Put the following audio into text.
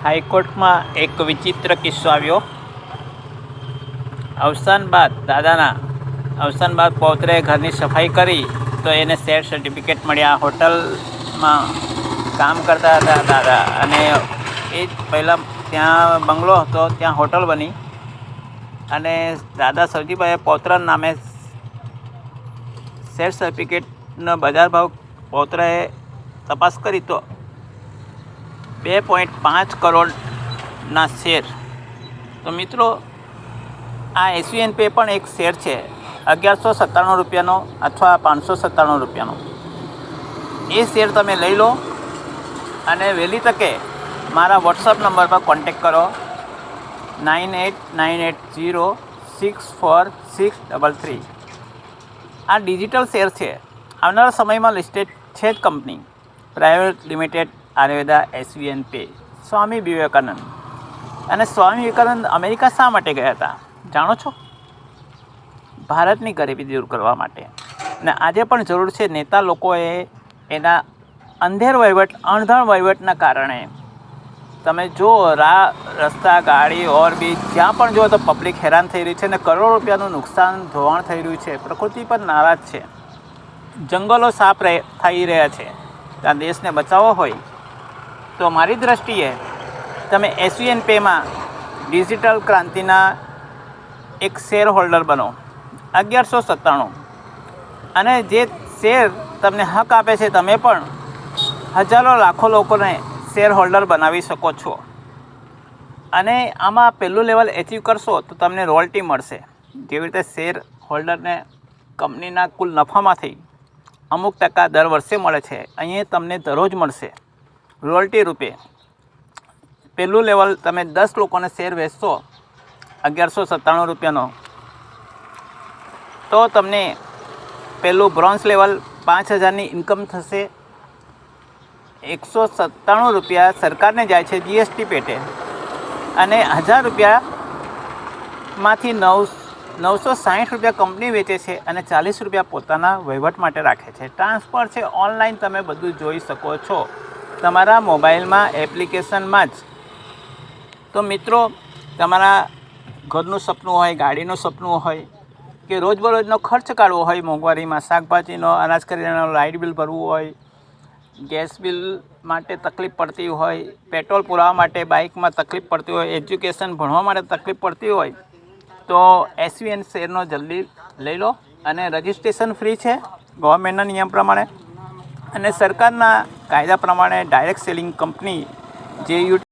હાઈકોર્ટમાં એક વિચિત્ર કિસ્સો આવ્યો. દાદાના અવસાન બાદ પૌત્રએ ઘરની સફાઈ કરી તો એને શેર સર્ટિફિકેટ મળ્યા. હોટલમાં કામ કરતા હતા દાદા, અને એ જ પહેલાં ત્યાં બંગલો હતો, ત્યાં હોટલ બની, અને દાદા સવજીભાઈએ પૌત્રના નામે શેર સર્ટિફિકેટનો બજાર ભાવ પૌત્રએ તપાસ કરી તો 2.5 કરોડના શેર. તો મિત્રો, આ એસવીએન પે પણ એક શેર છે, 1197 રૂપિયાનો અથવા 597 રૂપિયાનો. એ શેર તમે લઈ લો અને વહેલી તકે મારા વોટ્સઅપ નંબર પર કોન્ટેક્ટ કરો 9898064633. આ ડિજિટલ શેર છે. આવનારા સમયમાં લિસ્ટેડ છે જ company private limited Ayurveda SVN પે. સ્વામી વિવેકાનંદ. અને સ્વામી વિવેકાનંદ અમેરિકા શા માટે ગયા હતા જાણો છો? ભારતની ગરીબી દૂર કરવા માટે. અને આજે પણ જરૂર છે. નેતા લોકોએ એના અંધેર વહીવટ, અણધાણ વહીવટના કારણે તમે જુઓ, રસ્તા, ગાડી, ઓવરબ્રિજ, જ્યાં પણ જુઓ તો પબ્લિક હેરાન થઈ રહી છે અને કરોડો રૂપિયાનું નુકસાન, ધોવાણ થઈ રહ્યું છે. પ્રકૃતિ પર નારાજ છે, જંગલો સાફ થઈ રહ્યા છે. ત્યાં દેશને બચાવવો હોય તો મારી દૃષ્ટિએ તમે એસવીએન પેમાં ડિજિટલ ક્રાંતિના એક શેર હોલ્ડર બનો. 1197, અને જે શેર તમને હક આપે છે, તમે પણ હજારો લાખો લોકોને શેર હોલ્ડર બનાવી શકો છો. અને આમાં પહેલું લેવલ એચીવ કરશો તો તમને રોયલ્ટી મળશે. જેવી રીતે શેર હોલ્ડરને કંપનીના કુલ નફામાંથી અમુક ટકા દર વર્ષે મળે છે, અહીંયા તમને દરરોજ મળશે રોયલ્ટી રૂપે. પહેલું લેવલ તમે 10 લોકોને શેર વેચશો 1197 રૂપિયાનો, તો તમને પહેલું બ્રોન્ઝ લેવલ 5000ની ઇન્કમ થશે. 197 રૂપિયા સરકારને જાય છે જીએસટી પેટે, અને 1000 રૂપિયામાંથી 960 રૂપિયા કંપની વેચે છે, અને 40 રૂપિયા પોતાના વહીવટ માટે રાખે છે. ટ્રાન્સફર છે ઓનલાઈન, તમે બધું જોઈ શકો છો તમારા મોબાઈલમાં, એપ્લિકેશનમાં જ. તો મિત્રો, તમારા ઘરનું સપનું હોય, ગાડીનું સપનું હોય, કે રોજબરોજનો ખર્ચ કાઢવો હોય, મોંઘવારીમાં શાકભાજીનો, અનાજ કરિયાણાનો, લાઇટ બિલ ભરવું હોય, ગેસ બિલ માટે તકલીફ પડતી હોય, પેટ્રોલ પુરાવા માટે બાઇકમાં તકલીફ પડતી હોય, એજ્યુકેશન ભણવા માટે તકલીફ પડતી હોય, તો એસવીએન શેરનો જલ્દી લઈ લો. અને રજિસ્ટ્રેશન ફ્રી છે ગવર્મેન્ટના નિયમ પ્રમાણે, અને સરકારના કાયદા પ્રમાણે ડાયરેક્ટ સેલિંગ કંપની જે